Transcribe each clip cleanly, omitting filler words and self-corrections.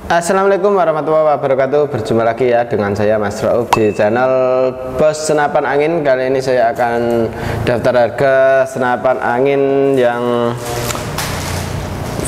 Assalamualaikum warahmatullahi wabarakatuh. Berjumpa lagi ya dengan saya Mas Rauf di channel Bos Senapan Angin. Kali ini saya akan daftar harga senapan angin yang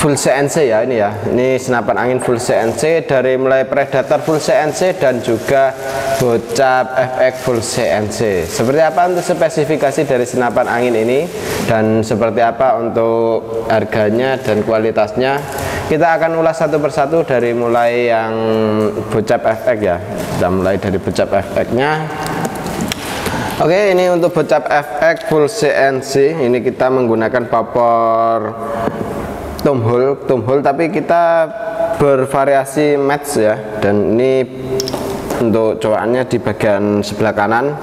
full CNC ya. Ini senapan angin full CNC, dari mulai Predator full CNC dan juga Bocap FX full CNC. Seperti apa untuk spesifikasi dari senapan angin ini dan seperti apa untuk harganya dan kualitasnya, kita akan ulas satu persatu dari mulai yang Bocap FX ya. Kita mulai dari Bocap FX nya. Oke, ini untuk Bocap FX full CNC. Ini kita menggunakan popor thumb hole, tapi kita bervariasi match ya. Dan ini untuk cowakannya di bagian sebelah kanan,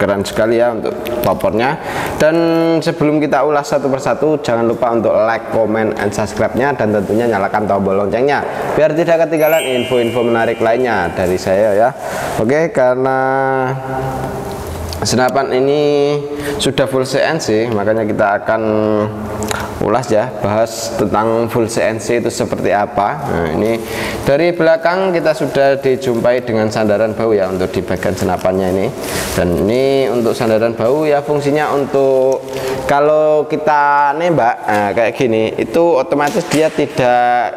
keren sekali ya untuk popornya. Dan sebelum kita ulas satu persatu, jangan lupa untuk like, comment, and subscribe-nya, dan tentunya nyalakan tombol loncengnya biar tidak ketinggalan info-info menarik lainnya dari saya ya. Oke, karena senapan ini sudah full CNC, makanya kita akan ulas ya, bahas tentang full CNC itu seperti apa. Nah, ini dari belakang kita sudah dijumpai dengan sandaran bau ya untuk di bagian senapannya ini. Dan ini untuk sandaran bau ya, fungsinya untuk kalau kita nembak kayak gini, itu otomatis dia tidak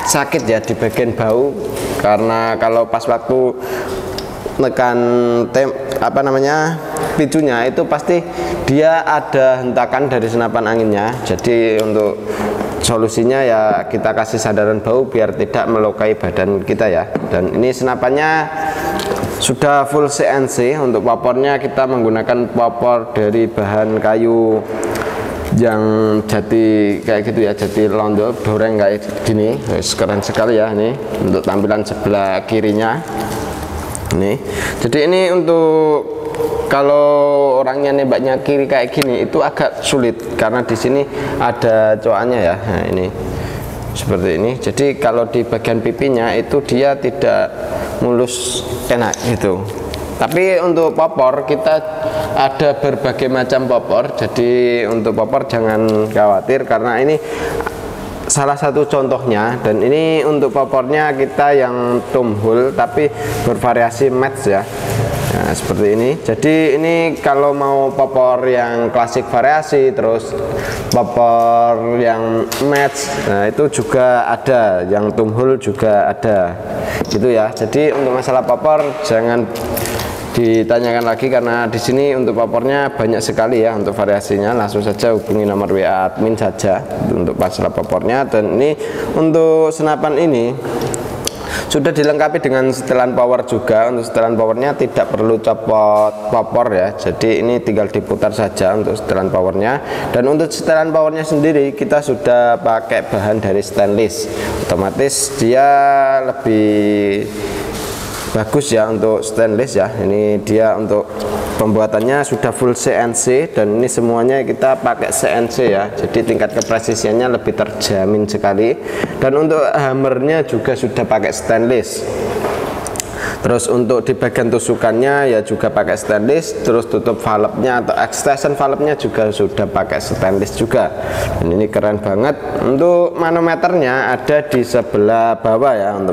sakit ya di bagian bau, karena kalau pas waktu tekan picunya itu pasti dia ada hentakan dari senapan anginnya. Jadi untuk solusinya ya kita kasih sandaran bau biar tidak melukai badan kita ya. Dan ini senapannya sudah full CNC. Untuk popornya kita menggunakan popor dari bahan kayu yang jati kayak gitu ya, jati londo doreng kayak gini. Keren sekali ya ini untuk tampilan sebelah kirinya ini. Jadi ini untuk kalau orangnya nembaknya kiri kayak gini itu agak sulit karena di sini ada coakannya ya. Nah, ini seperti ini. Jadi kalau di bagian pipinya itu dia tidak mulus enak gitu. Tapi untuk popor kita ada berbagai macam popor. Jadi untuk popor jangan khawatir karena ini salah satu contohnya. Dan ini untuk popornya kita yang thumb hole tapi bervariasi match ya. Nah, seperti ini. Jadi ini kalau mau popor yang klasik variasi, terus popor yang match, nah itu juga ada, yang thumb hole juga ada gitu ya. Jadi untuk masalah popor jangan ditanyakan lagi karena di sini untuk popornya banyak sekali ya untuk variasinya. Langsung saja hubungi nomor WA admin saja untuk masalah popornya. Dan ini untuk senapan ini sudah dilengkapi dengan setelan power juga. Untuk setelan powernya tidak perlu copot popor ya, jadi ini tinggal diputar saja untuk setelan powernya. Dan untuk setelan powernya sendiri kita sudah pakai bahan dari stainless, otomatis dia lebih bagus ya untuk stainless ya. Ini dia untuk pembuatannya sudah full CNC dan ini semuanya kita pakai CNC ya, jadi tingkat kepresisiannya lebih terjamin sekali. Dan untuk hammernya juga sudah pakai stainless. Terus untuk di bagian tusukannya ya juga pakai stainless. Terus tutup valve-nya atau extension valve-nya juga sudah pakai stainless juga. Dan ini keren banget. Untuk manometernya ada di sebelah bawah ya. Untuk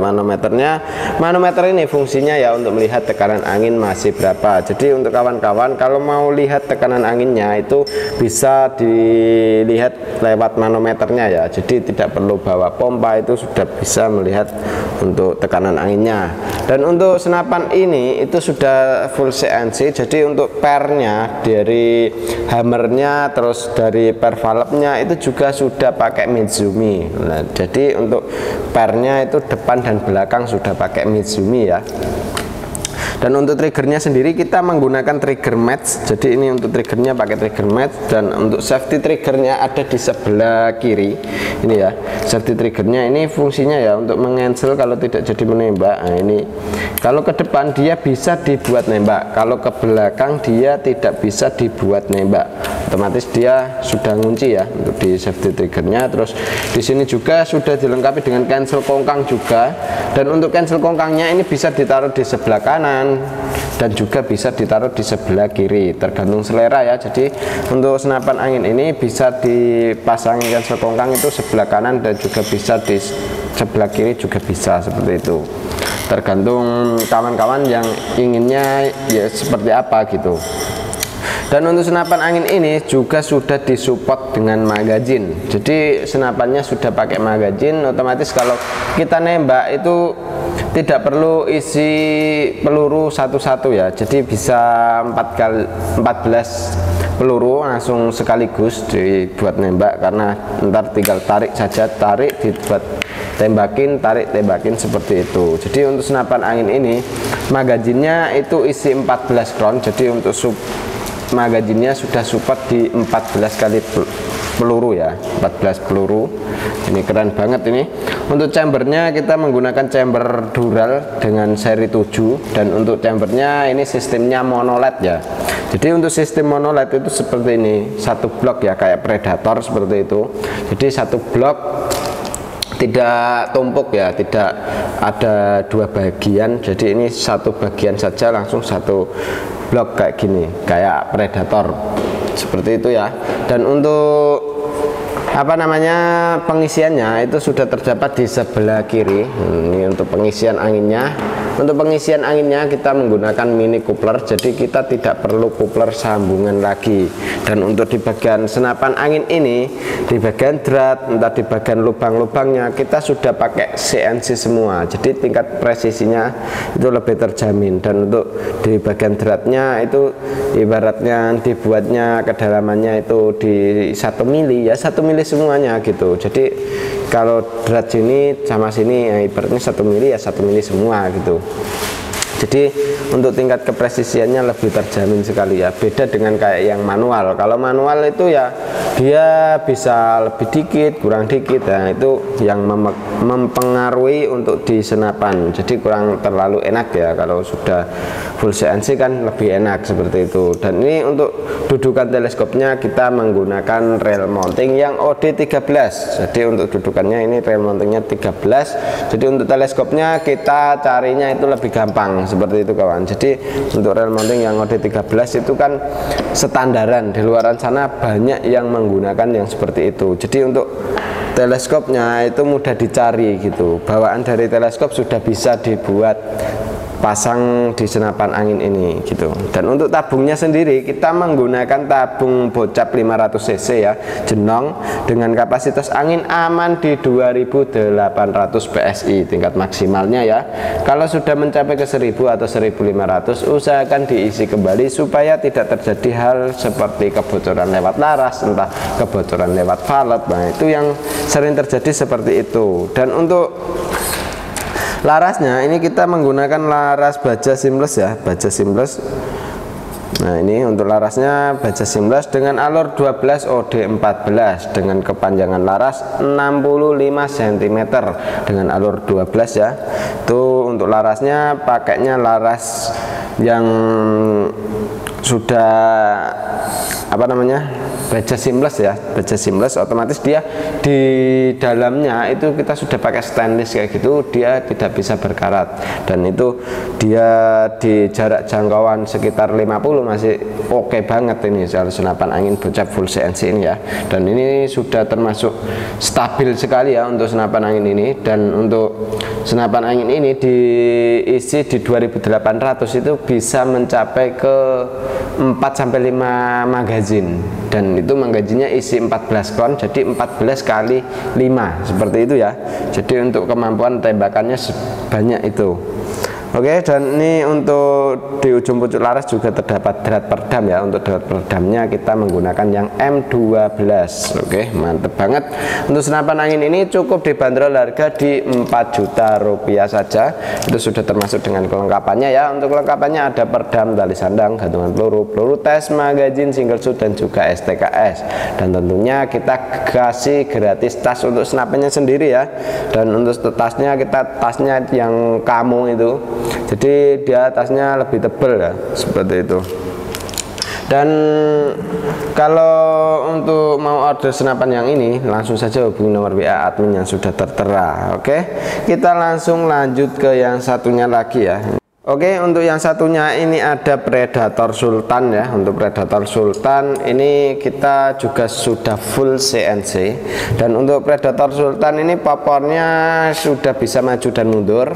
manometer ini fungsinya ya untuk melihat tekanan angin masih berapa. Jadi untuk kawan-kawan kalau mau lihat tekanan anginnya itu bisa dilihat lewat manometernya ya. Jadi tidak perlu bawa pompa, itu sudah bisa melihat untuk tekanan anginnya. Dan untuk senapan ini itu sudah full CNC. Jadi untuk pernya dari hammernya, terus dari per valve-nya itu juga sudah pakai Mizumi. Nah, jadi untuk pernya itu depan dan belakang sudah pakai Mizumi ya. Dan untuk triggernya sendiri kita menggunakan trigger match. Jadi ini untuk triggernya pakai trigger match. Dan untuk safety triggernya ada di sebelah kiri ini ya. Safety triggernya ini fungsinya ya untuk mencancel kalau tidak jadi menembak. Nah, ini kalau ke depan dia bisa dibuat nembak, kalau ke belakang dia tidak bisa dibuat nembak. Otomatis dia sudah ngunci ya untuk di safety triggernya. Terus di sini juga sudah dilengkapi dengan cancel kongkang juga. Dan untuk cancel kongkangnya ini bisa ditaruh di sebelah kanan dan juga bisa ditaruh di sebelah kiri, tergantung selera ya. Jadi untuk senapan angin ini bisa dipasang cancel kongkang itu sebelah kanan dan juga bisa di sebelah kiri juga bisa, seperti itu. Tergantung kawan-kawan yang inginnya ya seperti apa gitu. Dan untuk senapan angin ini juga sudah disupport dengan magazin. Jadi senapannya sudah pakai magazin, otomatis kalau kita nembak itu tidak perlu isi peluru satu-satu ya. Jadi bisa 14 peluru langsung sekaligus dibuat nembak, karena ntar tinggal tarik saja, tarik dibuat tembakin, tarik tembakin, seperti itu. Jadi untuk senapan angin ini magazinnya itu isi 14 round. Jadi untuk magazinnya sudah support di 14 kali peluru ya, 14 peluru. Ini keren banget ini. Untuk chambernya kita menggunakan chamber dural dengan seri 7, dan untuk chambernya ini sistemnya monoled ya. Jadi untuk sistem monoled itu seperti ini, satu blok ya, kayak Predator seperti itu. Jadi satu blok, tidak tumpuk ya, tidak ada dua bagian. Jadi ini satu bagian saja, langsung satu blok kayak gini, kayak Predator seperti itu ya. Dan untuk pengisiannya itu sudah terdapat di sebelah kiri. Ini untuk pengisian anginnya. Untuk pengisian anginnya kita menggunakan mini coupler, jadi kita tidak perlu coupler sambungan lagi. Dan untuk di bagian senapan angin ini, di bagian drat, entah di bagian lubang-lubangnya, kita sudah pakai CNC semua, jadi tingkat presisinya itu lebih terjamin. Dan untuk di bagian dratnya itu ibaratnya dibuatnya kedalamannya itu di 1 mili ya, 1 mili semuanya gitu. Jadi kalau drat sini sama sini ya, ibaratnya 1 mili ya 1 mili semua gitu. Jadi untuk tingkat kepresisiannya lebih terjamin sekali ya, beda dengan kayak yang manual. Kalau manual itu ya dia bisa lebih dikit, kurang dikit ya, itu yang mempengaruhi untuk di senapan. Jadi kurang terlalu enak ya. Kalau sudah full CNC kan lebih enak seperti itu. Dan ini untuk dudukan teleskopnya kita menggunakan rail mounting yang OD13. Jadi untuk dudukannya ini rail mountingnya 13. Jadi untuk teleskopnya kita carinya itu lebih gampang seperti itu kawan. Jadi untuk rail mounting yang OD13 itu kan standaran, di luaran sana banyak yang menggunakan yang seperti itu. Jadi untuk teleskopnya itu mudah dicari gitu, bawaan dari teleskop sudah bisa dibuat pasang di senapan angin ini gitu. Dan untuk tabungnya sendiri kita menggunakan tabung bocap 500 cc ya, Jenong, dengan kapasitas angin aman di 2800 PSI tingkat maksimalnya ya. Kalau sudah mencapai ke 1000 atau 1500 usahakan diisi kembali supaya tidak terjadi hal seperti kebocoran lewat laras, entah kebocoran lewat valve. Nah itu yang sering terjadi seperti itu. Dan untuk larasnya ini kita menggunakan laras baja seamless ya, baja seamless. Nah ini untuk larasnya baja seamless dengan alur 12 OD14 dengan kepanjangan laras 65 cm dengan alur 12 ya. Itu untuk larasnya pakainya laras yang sudah baja seamless ya, baja seamless, otomatis dia di dalamnya itu kita sudah pakai stainless kayak gitu, dia tidak bisa berkarat. Dan itu dia di jarak jangkauan sekitar 50 masih oke banget ini soal senapan angin bocap full CNC ini ya. Dan ini sudah termasuk stabil sekali ya untuk senapan angin ini. Dan untuk senapan angin ini diisi di 2800 itu bisa mencapai ke 4-5 magazin. Dan itu magazinnya isi 14 round, jadi 14 kali 5 seperti itu ya. Jadi untuk kemampuan tembakannya sebanyak itu. Oke, dan ini untuk di ujung pucuk laras juga terdapat drat peredam ya. Untuk drat peredamnya kita menggunakan yang M12. Oke, mantep banget. Untuk senapan angin ini cukup dibanderol harga di 4 juta rupiah saja. Itu sudah termasuk dengan kelengkapannya ya. Untuk kelengkapannya ada peredam, tali sandang, gantungan peluru, peluru tes, magazin single shoot, dan juga STKS. Dan tentunya kita kasih gratis tas untuk senapannya sendiri ya. Dan untuk tasnya tasnya yang kamu itu, jadi dia tasnya lebih tebal ya, seperti itu. Dan kalau untuk mau order senapan yang ini langsung saja hubungi nomor WA admin yang sudah tertera. Oke, kita langsung lanjut ke yang satunya lagi ya. Oke, untuk yang satunya ini ada Predator Sultan ya. Untuk Predator Sultan ini kita juga sudah full CNC. Dan untuk Predator Sultan ini popornya sudah bisa maju dan mundur.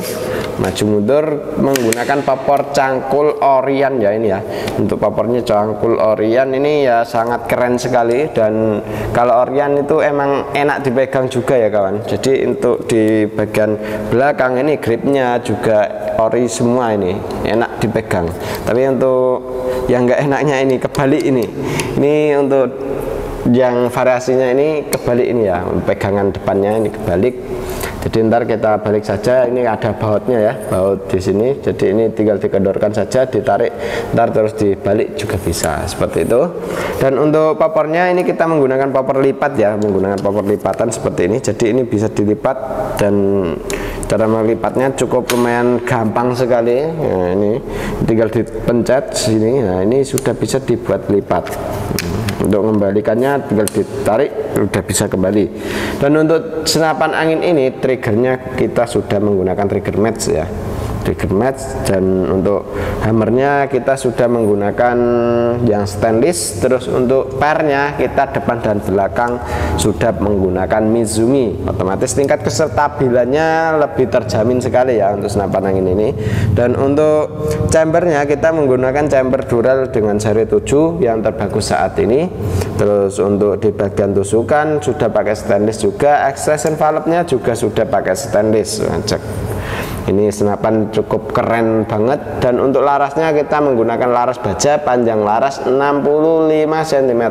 Maju mundur menggunakan popor cangkul Orion ya ini ya. Untuk popornya cangkul Orion ini ya sangat keren sekali. Dan kalau Orion itu emang enak dipegang juga ya kawan. Jadi untuk di bagian belakang ini gripnya juga ori semua, ini enak dipegang. Tapi untuk yang enggak enaknya ini kebalik ini untuk yang variasinya ini kebalik ini ya, pegangan depannya ini kebalik. Jadi ntar kita balik saja, ini ada bautnya ya, baut di sini. Jadi ini tinggal dikendorkan saja, ditarik, ntar terus dibalik juga bisa seperti itu. Dan untuk popornya ini kita menggunakan popor lipat ya, menggunakan popor lipatan seperti ini. Jadi ini bisa dilipat dan cara melipatnya cukup lumayan gampang sekali. Nah, ini tinggal dipencet sini. Nah, ini sudah bisa dibuat lipat. Untuk mengembalikannya tinggal ditarik, sudah bisa kembali. Dan untuk senapan angin ini triggernya kita sudah menggunakan trigger match ya, trigger match. Dan untuk hammernya kita sudah menggunakan yang stainless. Terus untuk pernya kita depan dan belakang sudah menggunakan Mizumi. Otomatis tingkat kestabilannya lebih terjamin sekali ya untuk senapan angin ini. Dan untuk chambernya kita menggunakan chamber dural dengan seri 7 yang terbagus saat ini. Terus untuk di bagian tusukan sudah pakai stainless juga, extraction valve-nya juga sudah pakai stainless. Cek. Ini senapan cukup keren banget. Dan untuk larasnya kita menggunakan laras baja, panjang laras 65 cm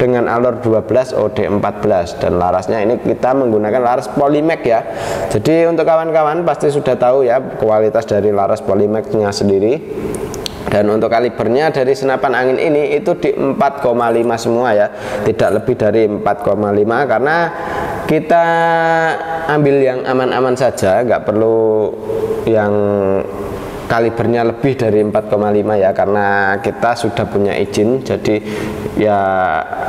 dengan alur 12 OD14. Dan larasnya ini kita menggunakan laras Polymac ya. Jadi untuk kawan-kawan pasti sudah tahu ya kualitas dari laras Polymac-nya sendiri. Dan untuk kalibernya dari senapan angin ini itu di 4,5 semua ya, tidak lebih dari 4,5 karena kita ambil yang aman-aman saja, nggak perlu yang kalibernya lebih dari 4,5 ya, karena kita sudah punya izin. Jadi ya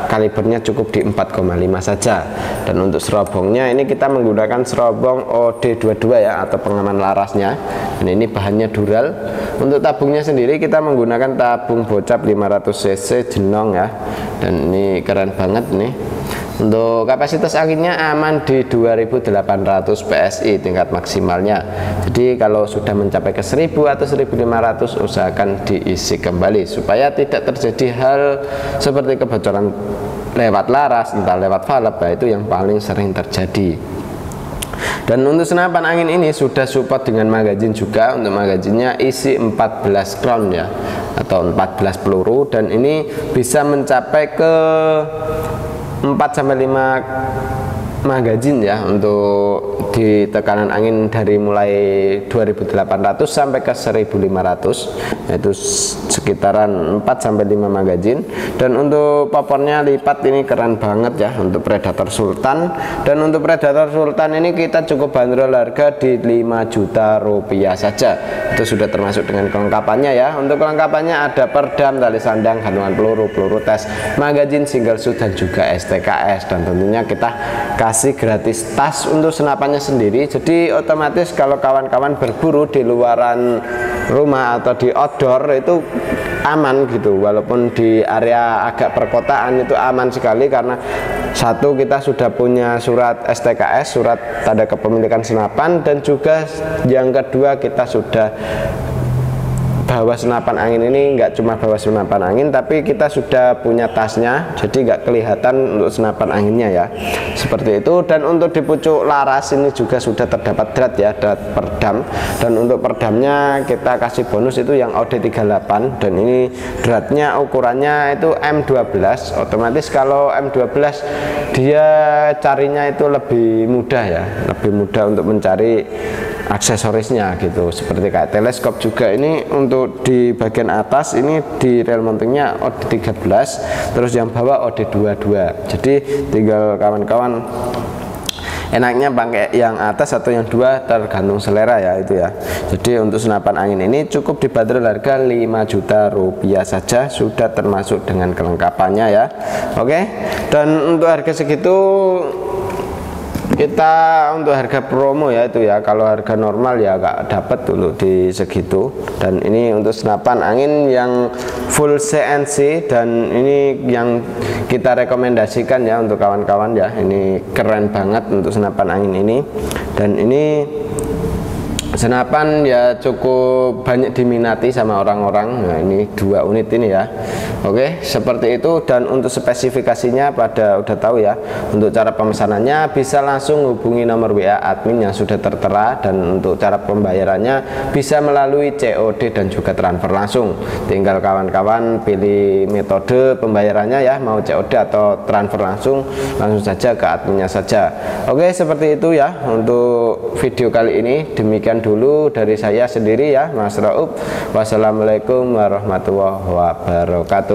kalibernya cukup di 4,5 saja. Dan untuk serobongnya ini kita menggunakan serobong OD22 ya, atau pengaman larasnya. Dan ini bahannya dural. Untuk tabungnya sendiri kita menggunakan tabung bocap 500 cc jenong ya. Dan ini keren banget nih. Untuk kapasitas anginnya aman di 2800 PSI tingkat maksimalnya. Jadi kalau sudah mencapai ke 1000 atau 1500 usahakan diisi kembali supaya tidak terjadi hal seperti kebocoran lewat laras, entah lewat valve. Nah, itu yang paling sering terjadi. Dan untuk senapan angin ini sudah support dengan magazin juga. Untuk magazinnya isi 14 round ya, atau 14 peluru. Dan ini bisa mencapai ke 4-5 magazin ya, untuk di tekanan angin dari mulai 2800 sampai ke 1500, yaitu sekitaran 4-5 magazin. Dan untuk popornya lipat ini keren banget ya untuk Predator Sultan. Dan untuk Predator Sultan ini kita cukup bandrol harga di 5 juta rupiah saja. Itu sudah termasuk dengan kelengkapannya ya. Untuk kelengkapannya ada perdam, tali sandang, gantungan peluru, peluru tes, magazin single shoot, dan juga STKS. Dan tentunya kita kasih gratis tas untuk senapannya sendiri. Jadi otomatis kalau kawan-kawan berburu di luaran rumah atau di outdoor itu aman gitu, walaupun di area agak perkotaan itu aman sekali. Karena satu, kita sudah punya surat STKS, surat tanda kepemilikan senapan. Dan juga yang kedua, kita sudah bawa senapan angin ini nggak cuma bawa senapan angin, tapi kita sudah punya tasnya, jadi nggak kelihatan untuk senapan anginnya ya, seperti itu. Dan untuk di pucuk laras ini juga sudah terdapat drat ya, drat perdam. Dan untuk perdamnya kita kasih bonus itu yang OD38. Dan ini dratnya ukurannya itu M12. Otomatis kalau M12 dia carinya itu lebih mudah ya, lebih mudah untuk mencari aksesorisnya gitu, seperti kayak teleskop juga. Ini untuk di bagian atas ini di rel mountingnya OD13, terus yang bawah OD22. Jadi tinggal kawan-kawan enaknya pakai yang atas atau yang dua, tergantung selera ya itu ya. Jadi untuk senapan angin ini cukup dibanderol harga 5 juta rupiah saja, sudah termasuk dengan kelengkapannya ya. Oke. Dan untuk harga segitu kita untuk harga promo ya itu ya, kalau harga normal ya nggak dapat dulu di segitu. Dan ini untuk senapan angin yang full CNC, dan ini yang kita rekomendasikan ya untuk kawan-kawan ya. Ini keren banget untuk senapan angin ini, dan ini senapan ya cukup banyak diminati sama orang-orang. Nah ini 2 unit ini ya. Oke, seperti itu. Dan untuk spesifikasinya pada udah tahu ya. Untuk cara pemesanannya bisa langsung hubungi nomor WA admin yang sudah tertera, dan untuk cara pembayarannya bisa melalui COD dan juga transfer langsung. Tinggal kawan-kawan pilih metode pembayarannya ya, mau COD atau transfer langsung saja ke adminnya saja. Oke, seperti itu ya untuk video kali ini. Demikian dulu dari saya sendiri ya, Mas Raup. Wassalamualaikum warahmatullahi wabarakatuh.